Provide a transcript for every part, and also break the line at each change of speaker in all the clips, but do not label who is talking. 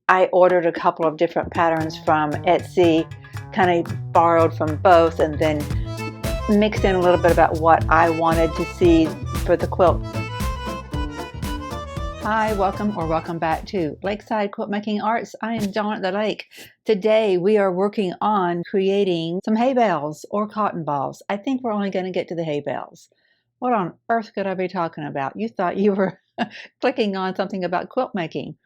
I ordered a couple of different patterns from Etsy, kind of borrowed from both, and then mixed in a little bit about what I wanted to see for the quilt. Hi, welcome back to Lakeside Quilt Making Arts. I am Dawn at the Lake. Today we are working on creating some hay bales or cotton balls. I think we're only going to get to the hay bales. What on earth could I be talking about? You thought you were clicking on something about quilt making.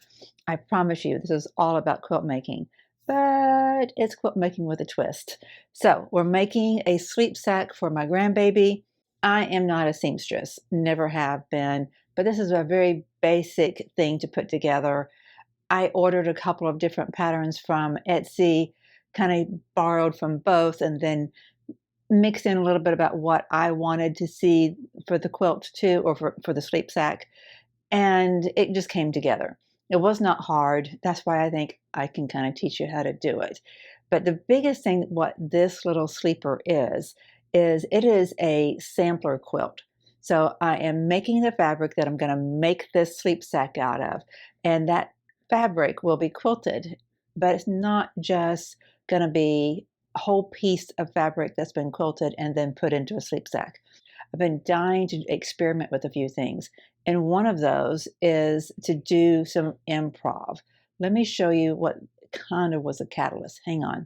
I promise you this is all about quilt making, but it's quilt making with a twist. So we're making a sleep sack for my grandbaby. I am not a seamstress, never have been, but this is a very basic thing to put together. I ordered a couple of different patterns from Etsy, kind of borrowed from both, and then mixed in a little bit about what I wanted to see for the quilt too, or for the sleep sack, and it just came together. It was not hard. That's why I think I can kind of teach you how to do it. But the biggest thing, what this little sleeper is it is a sampler quilt. So I am making the fabric that I'm going to make this sleep sack out of. And that fabric will be quilted, but it's not just going to be a whole piece of fabric that's been quilted and then put into a sleep sack. I've been dying to experiment with a few things. And one of those is to do some improv. Let me show you what kind of was a catalyst. Hang on.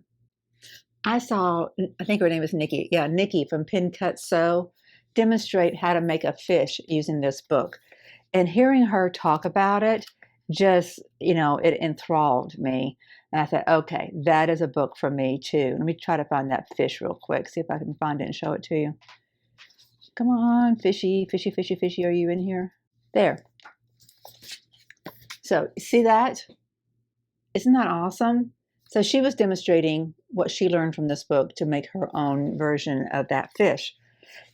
I saw, I think her name is Nikki. Yeah, Nikki from Pin Cut Sew demonstrate how to make a fish using this book. And hearing her talk about it, just, it enthralled me. And I thought, okay, that is a book for me too. Let me try to find that fish real quick, see if I can find it and show it to you. Come on, fishy, fishy, fishy, fishy, are you in here? There. So, see that? Isn't that awesome? So she was demonstrating what she learned from this book to make her own version of that fish.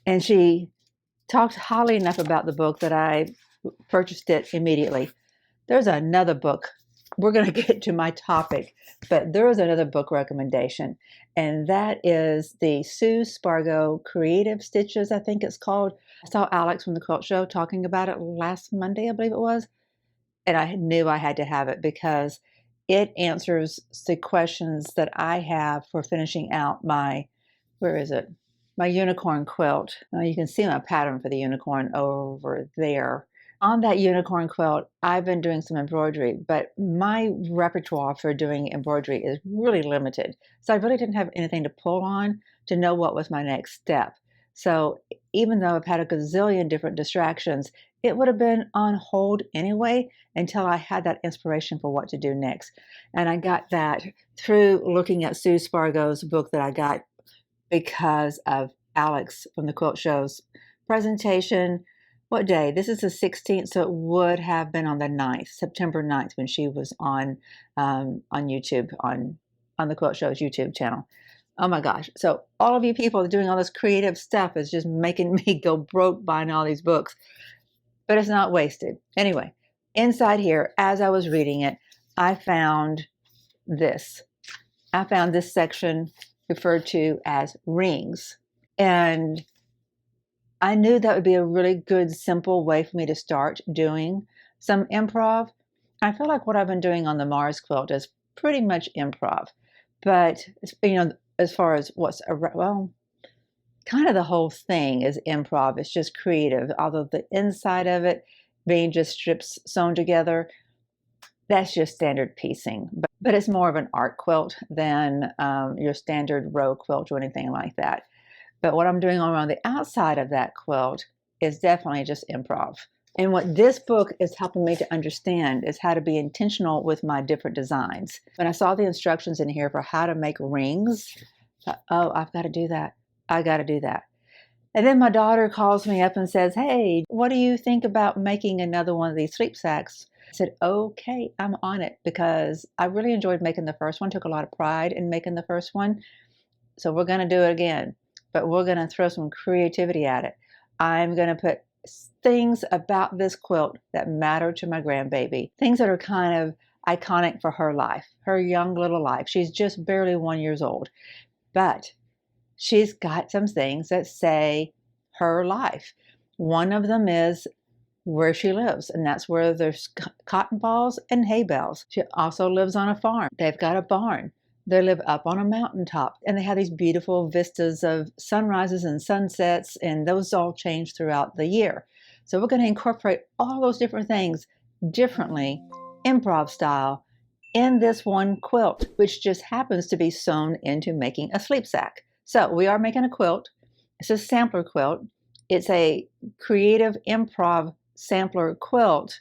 And she talked highly enough about the book that I purchased it immediately. There's another book. We're going to get to my topic, but there is another book recommendation, and that is the Sue Spargo Creative Stitches, I think it's called. I saw Alex from the Quilt Show talking about it last Monday, I believe it was, and I knew I had to have it because it answers the questions that I have for finishing out my, where is it? My unicorn quilt. Now you can see my pattern for the unicorn over there. On that unicorn quilt, I've been doing some embroidery, but my repertoire for doing embroidery is really limited. So I really didn't have anything to pull on to know what was my next step. So even though I've had a gazillion different distractions, it would have been on hold anyway until I had that inspiration for what to do next. And I got that through looking at Sue Spargo's book that I got because of Alex from the Quilt Show's presentation. What day? This is the 16th, so it would have been on the 9th, September 9th, when she was on YouTube, on the Quilt Show's YouTube channel. Oh my gosh. So all of you people doing all this creative stuff is just making me go broke buying all these books. But it's not wasted. Anyway, inside here, as I was reading it, I found this. I found this section referred to as rings. And I knew that would be a really good, simple way for me to start doing some improv. I feel like what I've been doing on the Mars quilt is pretty much improv. But, as far as kind of the whole thing is improv. It's just creative. Although the inside of it being just strips sewn together, that's just standard piecing. But it's more of an art quilt than your standard row quilt or anything like that. But what I'm doing around the outside of that quilt is definitely just improv. And what this book is helping me to understand is how to be intentional with my different designs. When I saw the instructions in here for how to make rings, I thought, oh, I've got to do that. I got to do that. And then my daughter calls me up and says, hey, what do you think about making another one of these sleep sacks? I said, okay, I'm on it, because I really enjoyed making the first one, took a lot of pride in making the first one. So we're going to do it again, but we're going to throw some creativity at it. I'm going to put things about this quilt that matter to my grandbaby, things that are kind of iconic for her life, her young little life. She's just barely 1 year old, but she's got some things that say her life. One of them is where she lives, and that's where there's cotton balls and hay bales. She also lives on a farm. They've got a barn. They live up on a mountaintop, and they have these beautiful vistas of sunrises and sunsets, and those all change throughout the year. So we're going to incorporate all those different things differently, improv style, in this one quilt, which just happens to be sewn into making a sleep sack. So we are making a quilt. It's a sampler quilt. It's a creative improv sampler quilt,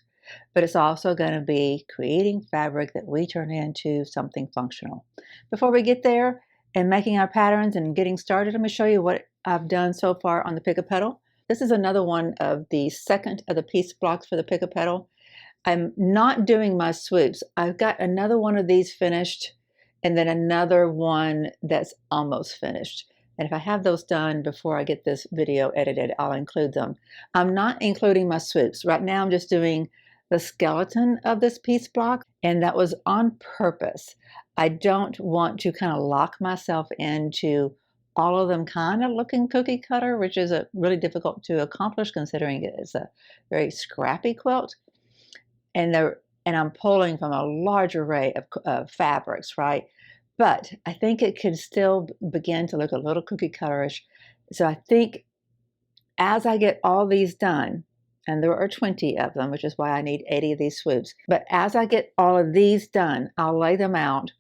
but it's also going to be creating fabric that we turn into something functional. Before we get there and making our patterns and getting started, let me show you what I've done so far on the Pick A Petal. This is another one of the second of the piece blocks for the Pick A Petal. I'm not doing my swoops. I've got another one of these finished and then another one that's almost finished. And if I have those done before I get this video edited, I'll include them. I'm not including my swoops. Right now I'm just doing the skeleton of this piece block, and that was on purpose. I don't want to kind of lock myself into all of them kind of looking cookie cutter, which is really difficult to accomplish considering it is a very scrappy quilt. And I'm pulling from a large array of fabrics, right? But I think it could still begin to look a little cookie cutterish. So I think as I get all these done, and there are 20 of them, which is why I need 80 of these swoops. But as I get all of these done, I'll lay them out,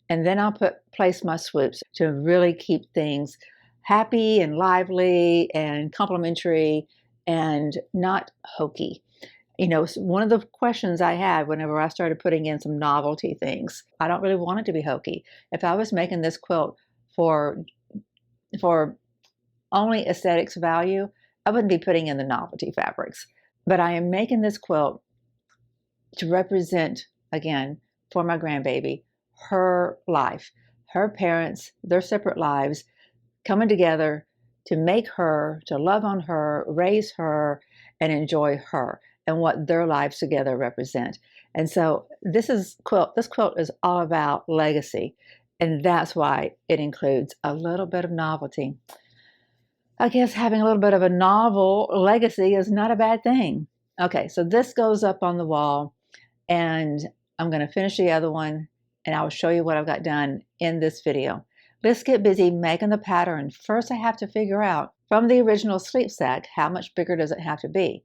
and then I'll place my swoops to really keep things happy and lively and complimentary and not hokey. You know, one of the questions I had whenever I started putting in some novelty things, I don't really want it to be hokey. If I was making this quilt for only aesthetics value, I wouldn't be putting in the novelty fabrics. But I am making this quilt to represent, again, for my grandbaby, her life, her parents, their separate lives, coming together to make her, to love on her, raise her, and enjoy her, and what their lives together represent. And so this quilt is all about legacy, and that's why it includes a little bit of novelty. I guess having a little bit of a novel legacy is not a bad thing. Okay, so this goes up on the wall, and I'm going to finish the other one, and I will show you what I've got done in this video. Let's get busy making the pattern. First, I have to figure out from the original sleep sack, how much bigger does it have to be?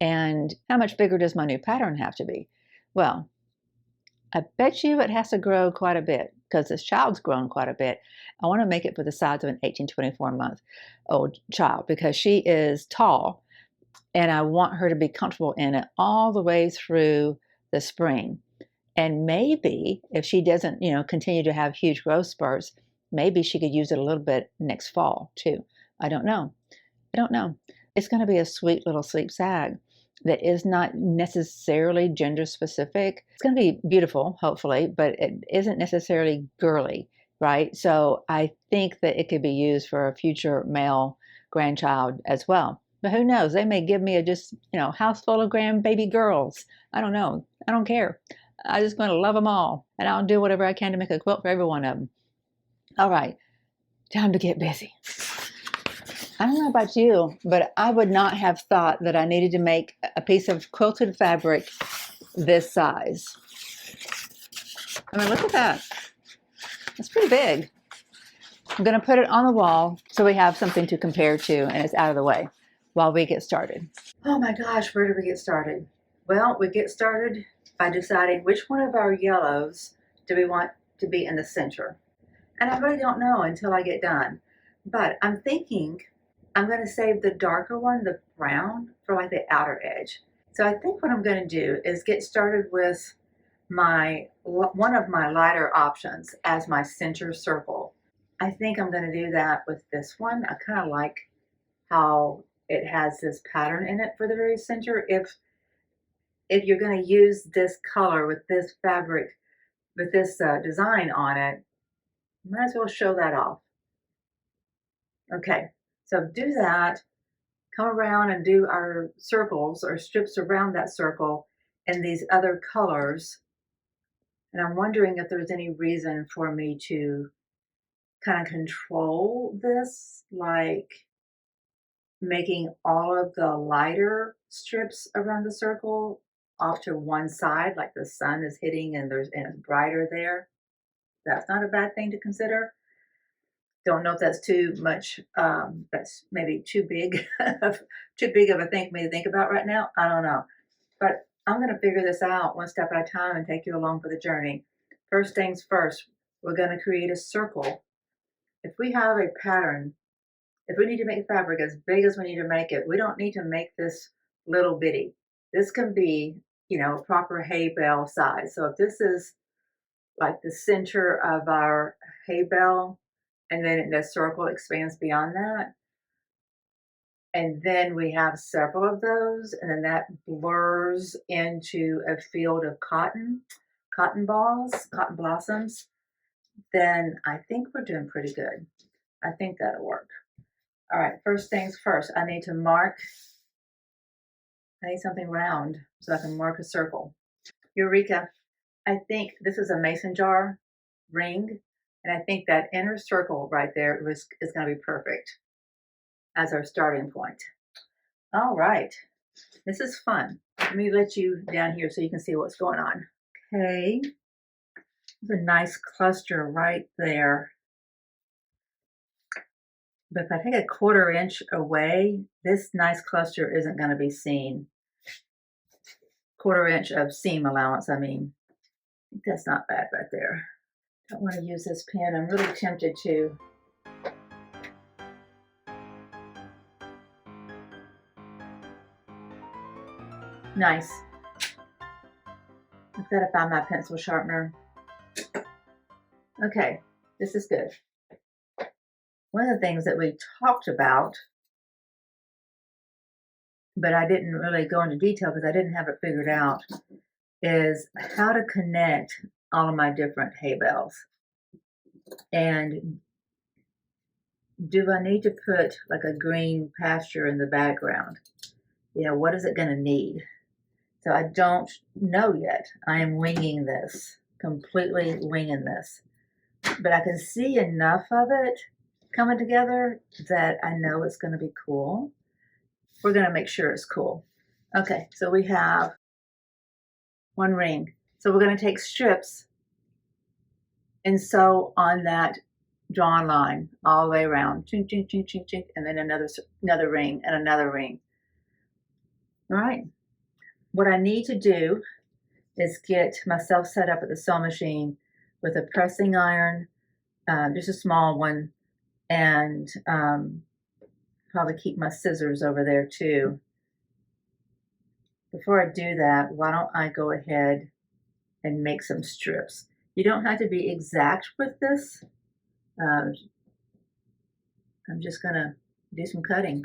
And how much bigger does my new pattern have to be? Well, I bet you it has to grow quite a bit because this child's grown quite a bit. I want to make it for the size of an 18, 24-month-old child because she is tall, and I want her to be comfortable in it all the way through the spring. And maybe if she doesn't, continue to have huge growth spurts, maybe she could use it a little bit next fall too. I don't know. It's going to be a sweet little sleep sack that is not necessarily gender specific. It's going to be beautiful, hopefully, but it isn't necessarily girly, right? So I think that it could be used for a future male grandchild as well. But who knows? They may give me a house full of grandbaby girls. I don't know. I don't care. I'm just going to love them all, and I'll do whatever I can to make a quilt for every one of them. All right, time to get busy. I don't know about you, but I would not have thought that I needed to make a piece of quilted fabric this size. I mean, look at that. It's pretty big. I'm going to put it on the wall so we have something to compare to, and it's out of the way while we get started. Oh my gosh, where do we get started? Well, we get started by deciding which one of our yellows do we want to be in the center. And I really don't know until I get done. But I'm thinking I'm going to save the darker one, the brown, for like the outer edge. So I think what I'm going to do is get started with one of my lighter options as my center circle. I think I'm going to do that with this one. I kind of like how it has this pattern in it for the very center. If you're going to use this color with this fabric, with this design on it, might as well show that off. Okay, so do that, come around and do our circles or strips around that circle in these other colors. And I'm wondering if there's any reason for me to kind of control this, like making all of the lighter strips around the circle off to one side, like the sun is hitting and it's brighter there. That's not a bad thing to consider. Don't know if that's too much. That's maybe too big, too big of a thing for me to think about right now. I don't know, but I'm going to figure this out one step at a time and take you along for the journey. First things first, we're going to create a circle. If we have a pattern, if we need to make fabric as big as we need to make it, we don't need to make this little bitty. This can be, a proper hay bale size. So if this is like the center of our hay bale, and then the circle expands beyond that, and then we have several of those, and then that blurs into a field of cotton balls, cotton blossoms, then I think we're doing pretty good. I think that'll work. All right, first things first, I need something round so I can mark a circle. Eureka, I think this is a mason jar ring, and I think that inner circle right there is going to be perfect as our starting point. All right, this is fun. Let me let you down here so you can see what's going on. Okay, there's a nice cluster right there. But if I take a 1/4 inch away, this nice cluster isn't going to be seen. 1/4 inch of seam allowance, I mean. I think that's not bad right there. Don't want to use this pen. I'm really tempted to. Nice. I've got to find my pencil sharpener. Okay, this is good. One of the things that we talked about, but I didn't really go into detail because I didn't have it figured out, is how to connect all of my different hay bales. And do I need to put like a green pasture in the background? What is it going to need? So I don't know yet. I am winging this, completely winging this. But I can see enough of it coming together that I know it's going to be cool. We're going to make sure it's cool. Okay, so we have one ring. So we're going to take strips and sew on that drawn line all the way around. Chink, chink, chink, chink, chink, and then another ring and another ring. All right. What I need to do is get myself set up at the sewing machine with a pressing iron, just a small one, and probably keep my scissors over there too. Before I do that, why don't I go ahead and make some strips? You don't have to be exact with this. I'm just gonna do some cutting.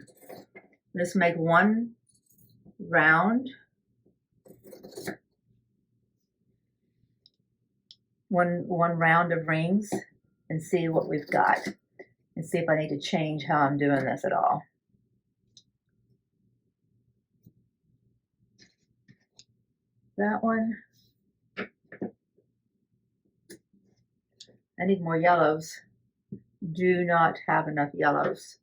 Just make one round, one round of rings, and see what we've got, and see if I need to change how I'm doing this at all. That one. I need more yellows. Do not have enough yellows.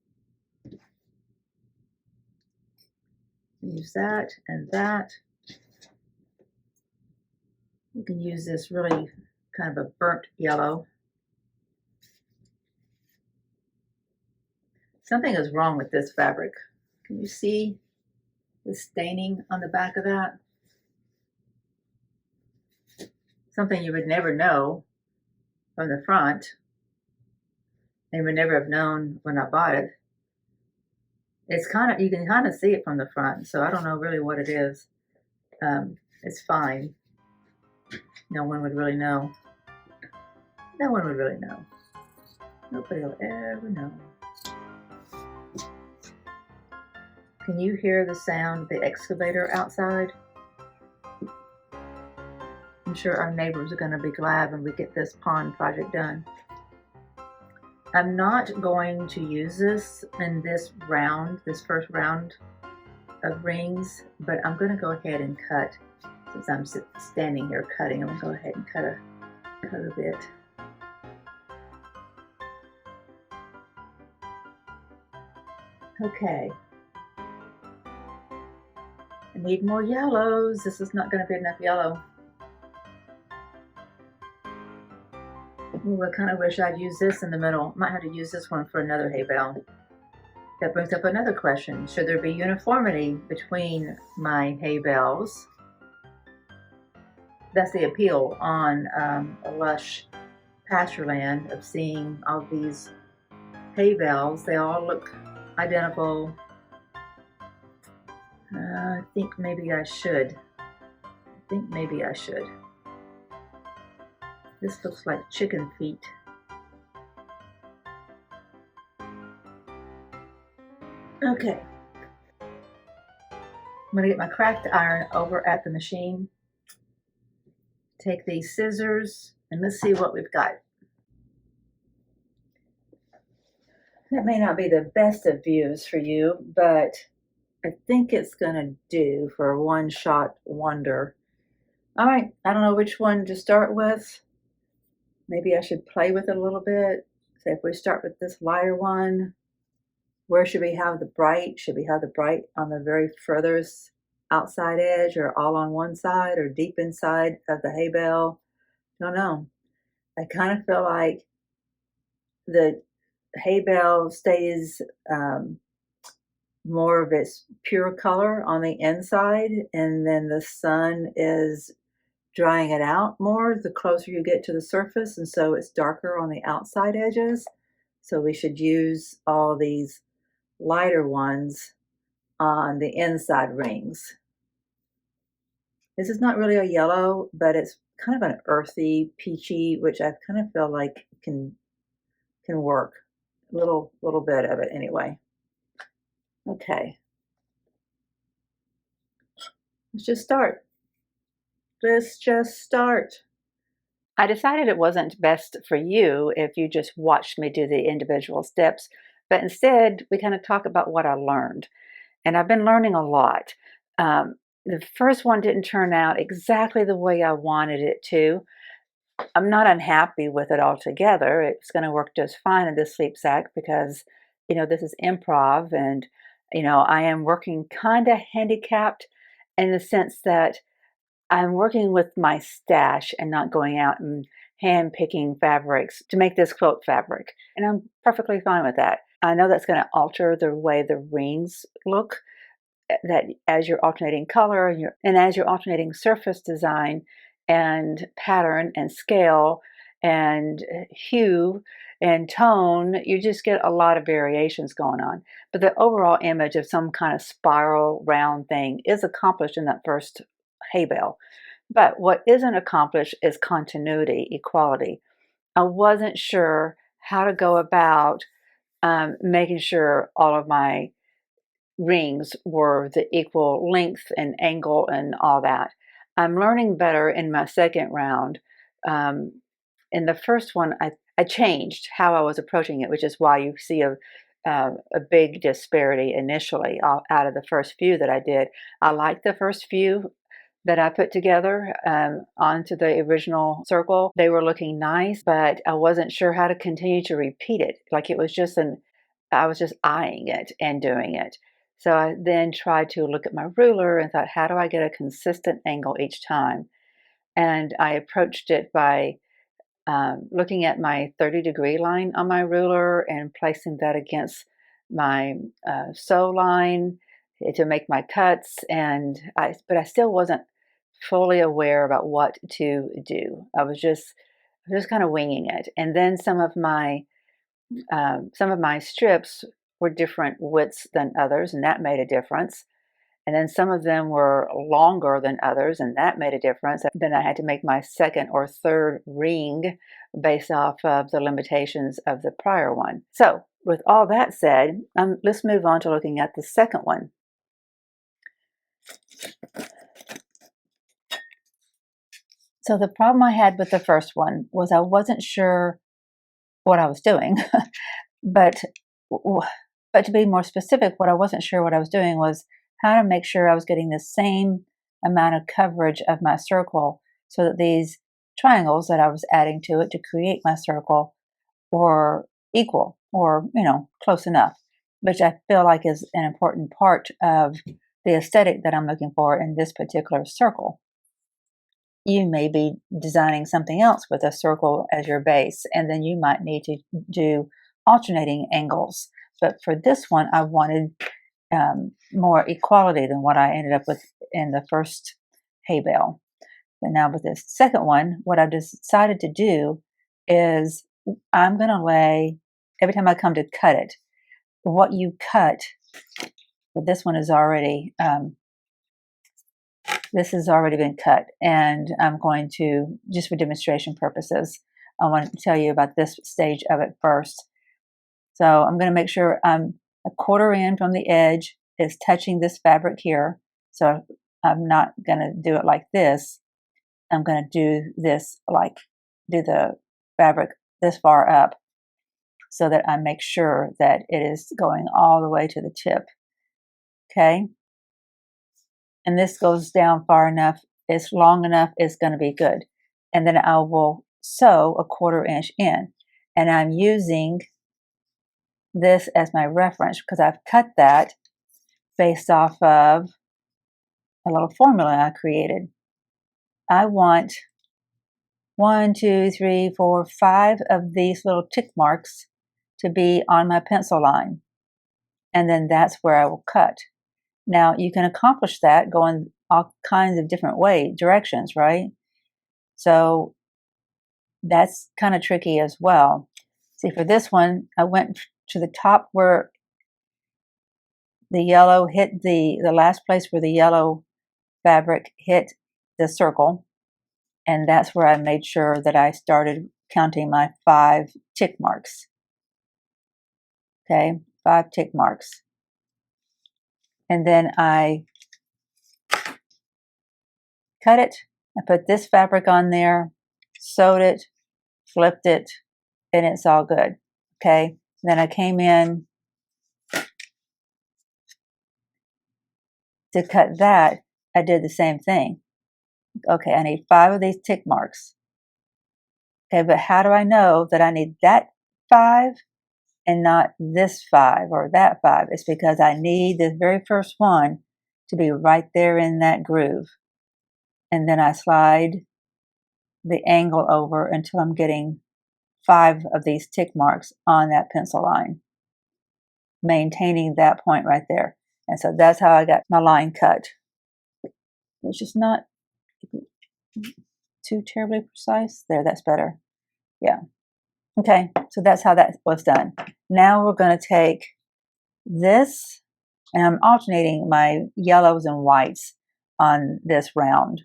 Use that and that. You can use this really kind of a burnt yellow. Something is wrong with this fabric. Can you see the staining on the back of that? Something you would never know from the front, and would never have known when I bought it. It's you can kind of see it from the front, so I don't know really what it is. It's fine. No one would really know. No one would really know. Nobody will ever know. Can you hear the sound of the excavator outside? I'm sure our neighbors are going to be glad when we get this pond project done. I'm not going to use this in this first round of rings, but I'm going to go ahead and cut. Since I'm standing here cutting, I'm going to go ahead and cut a bit. Okay. I need more yellows. This is not going to be enough yellow. Ooh, I kind of wish I'd use this in the middle. Might have to use this one for another hay bale. That brings up another question. Should there be uniformity between my hay bales? That's the appeal on a lush pasture land of seeing all these hay bales. They all look identical. I think maybe I should. This looks like chicken feet. Okay. I'm going to get my cracked iron over at the machine. Take these scissors and let's see what we've got. That may not be the best of views for you, but I think it's going to do for a one-shot wonder. All right, I don't know which one to start with. Maybe I should play with it a little bit. Say if we start with this lighter one, where should we have the bright? Should we have the bright on the very furthest outside edge, or all on one side, or deep inside of the hay bale? Don't know. I kind of feel like the hay bale stays more of its pure color on the inside, and then the sun is drying it out more the closer you get to the surface, and so it's darker on the outside edges. So we should use all these lighter ones on the inside rings. This is not really a yellow, but it's kind of an earthy, peachy, which I kind of feel like can work. A little bit of it anyway. Okay. Let's just start. I decided it wasn't best for you if you just watched me do the individual steps, but instead we kind of talk about what I learned. And I've been learning a lot. The first one didn't turn out exactly the way I wanted it to. I'm not unhappy with it altogether. It's going to work just fine in this sleep sack because, this is improv, and, I am working kind of handicapped in the sense that I'm working with my stash and not going out and hand picking fabrics to make this quilt fabric. And I'm perfectly fine with that. I know that's going to alter the way the rings look, that as you're alternating color and as you're alternating surface design and pattern and scale and hue and tone, you just get a lot of variations going on. But the overall image of some kind of spiral round thing is accomplished in that first hay bale. But what isn't accomplished is continuity, equality. I wasn't sure how to go about making sure all of my rings were the equal length and angle and all that. I'm learning better in my second round. In the first one, I changed how I was approaching it, which is why you see a big disparity initially out of the first few that I did. I liked the first few that I put together onto the original circle. They were looking nice, but I wasn't sure how to continue to repeat it. Like it was I was just eyeing it and doing it. So I then tried to look at my ruler and thought, how do I get a consistent angle each time? And I approached it by looking at my 30-degree line on my ruler and placing that against my sew line to make my cuts. But I still wasn't fully aware about what to do. I was just kind of winging it. And then some of my strips were different widths than others, and that made a difference. And then some of them were longer than others, and that made a difference. Then I had to make my second or third ring based off of the limitations of the prior one. So, with all that said, let's move on to looking at the second one. So the problem I had with the first one was I wasn't sure what I was doing, but to be more specific, what I wasn't sure what I was doing was how to make sure I was getting the same amount of coverage of my circle so that these triangles that I was adding to it to create my circle were equal or, close enough, which I feel like is an important part of the aesthetic that I'm looking for in this particular circle. You may be designing something else with a circle as your base, and then you might need to do alternating angles. But for this one, I wanted more equality than what I ended up with in the first hay bale. But now with this second one, what I've decided to do is I'm going to lay, every time I come to cut it, what you cut, but this one is already, this has already been cut, and I'm going to, just for demonstration purposes, I want to tell you about this stage of it first. So I'm going to make sure I'm a quarter in from the edge is touching this fabric here. So I'm not going to do it like this. I'm going to do this like, do the fabric this far up so that I make sure that it is going all the way to the tip. Okay. And this goes down far enough, it's long enough, it's going to be good. And then I will sew a quarter inch in. And I'm using this as my reference because I've cut that based off of a little formula I created. I want 1, 2, 3, 4, 5 of these little tick marks to be on my pencil line. And then that's where I will cut. Now you can accomplish that going all kinds of different directions, right? So that's kind of tricky as well. See, for this one, I went to the top where the yellow hit the last place where the yellow fabric hit the circle. And that's where I made sure that I started counting my 5 tick marks. Okay, 5 tick marks. And then I cut it. I put this fabric on there, sewed it, flipped it, and it's all good. Okay, then I came in to cut that. I did the same thing. Okay, I need 5 of these tick marks. Okay, but how do I know that I need that 5 and not this 5 or that 5? It's because I need the very first one to be right there in that groove. And then I slide the angle over until I'm getting 5 of these tick marks on that pencil line, maintaining that point right there. And so that's how I got my line cut, which is not too terribly precise. There, that's better. Yeah. Okay, so that's how that was done. Now we're going to take this, and I'm alternating my yellows and whites on this round.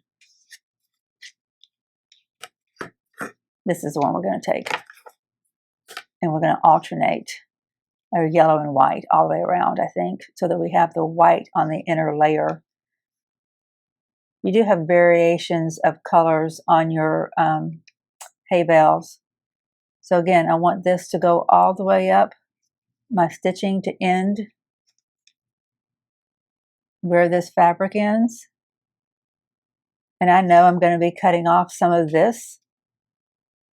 This is the one we're going to take. And we're going to alternate our yellow and white all the way around, I think, so that we have the white on the inner layer. You do have variations of colors on your hay bales. So again, I want this to go all the way up, my stitching to end where this fabric ends. And I know I'm going to be cutting off some of this.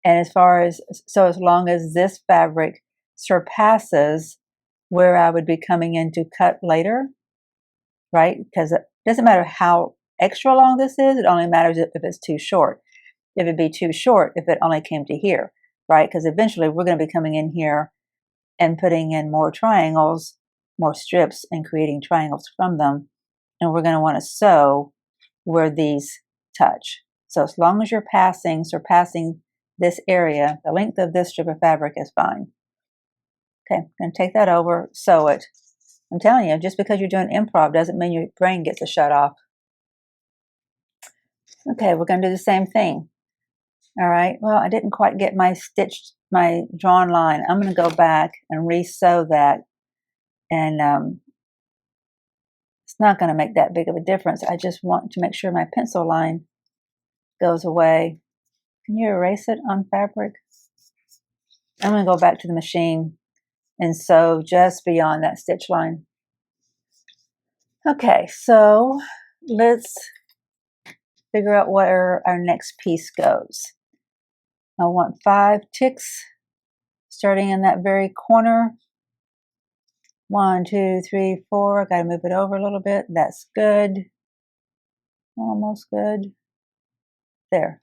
And as long as this fabric surpasses where I would be coming in to cut later, right? Because it doesn't matter how extra long this is, it only matters if it's too short. If it'd be too short, if it only came to here, right? Because eventually we're going to be coming in here and putting in more triangles, more strips, and creating triangles from them. And we're going to want to sew where these touch. So as long as you're surpassing this area, the length of this strip of fabric is fine. Okay, I'm going to take that over, sew it. I'm telling you, just because you're doing improv doesn't mean your brain gets a shut off. Okay, we're going to do the same thing. All right, well, I didn't quite get my drawn line. I'm going to go back and re-sew that. And it's not going to make that big of a difference. I just want to make sure my pencil line goes away. Can you erase it on fabric? I'm going to go back to the machine and sew just beyond that stitch line. Okay, so let's figure out where our next piece goes. I want 5 ticks starting in that very corner 1, 2, 3, 4. I got to move it over a little bit. That's good. Almost good. There.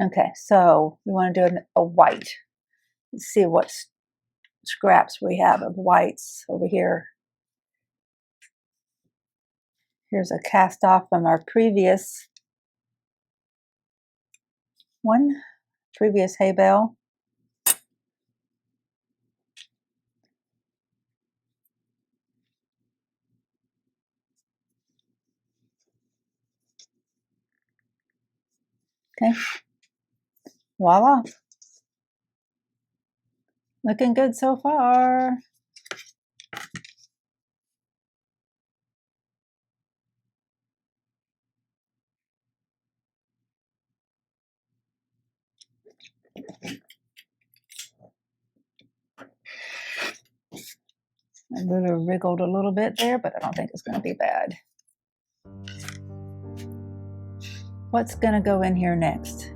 Okay, so we want to do a white. Let's see what scraps we have of whites over here. Here's a cast off from our previous one, previous hay bale. Okay, voila. Looking good so far. I really wriggled a little bit there, but I don't think it's going to be bad. What's going to go in here next?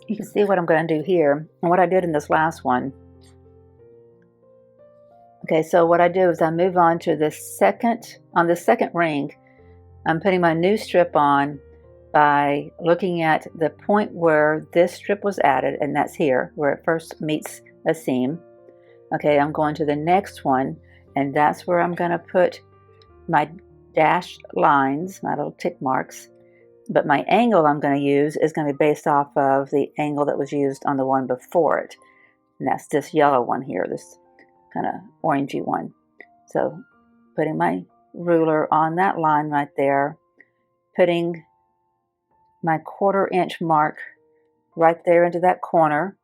You can see what I'm going to do here and what I did in this last one. Okay, so what I do is I move on to the second ring. I'm putting my new strip on by looking at the point where this strip was added, and that's here, where it first meets a seam. Okay, I'm going to the next one, and that's where I'm going to put my dashed lines, my little tick marks. But my angle I'm going to use is going to be based off of the angle that was used on the one before it. And that's this yellow one here, this kind of orangey one. So putting my ruler on that line right there, putting my 1/4 inch mark right there into that corner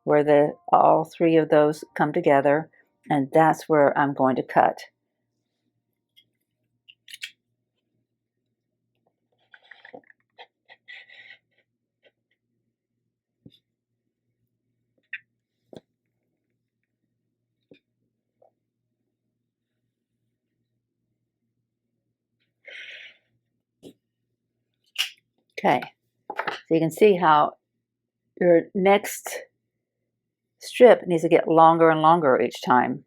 where all three of those come together, and that's where I'm going to cut. Okay, so you can see how your next strip needs to get longer and longer each time.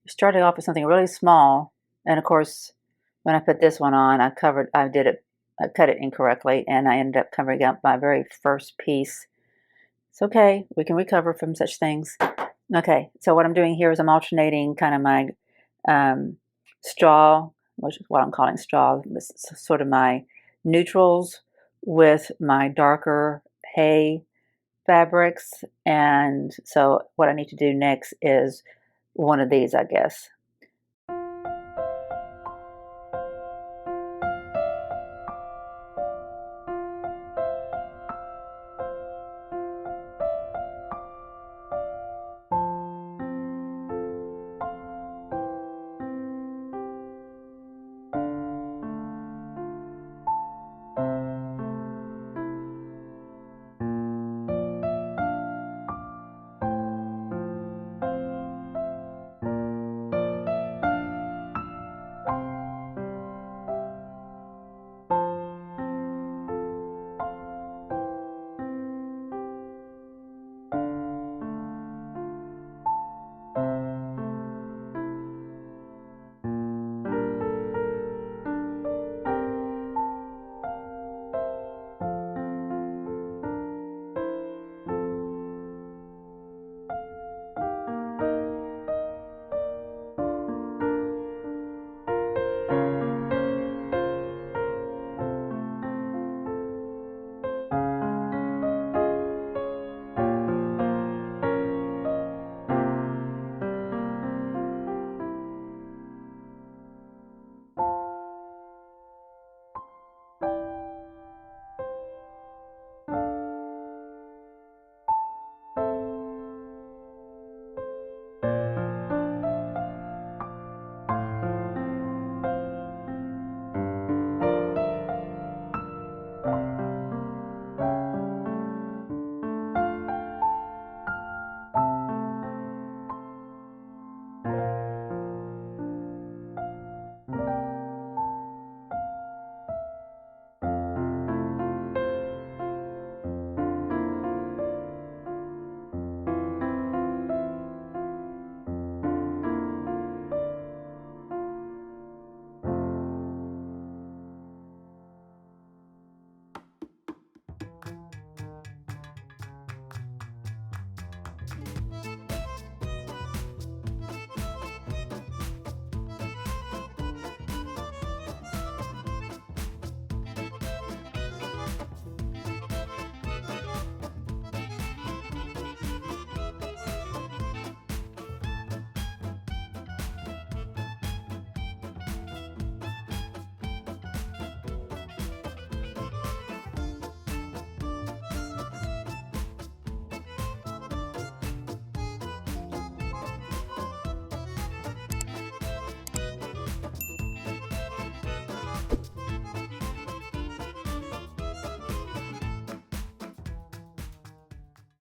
Starting off with something really small, and of course when I put this one on, I cut it incorrectly, and I ended up covering up my very first piece. It's okay, we can recover from such things. Okay, so what I'm doing here is I'm alternating kind of my straw which is what I'm calling straw, sort of my neutrals with my darker hay fabrics. And so what I need to do next is one of these, I guess.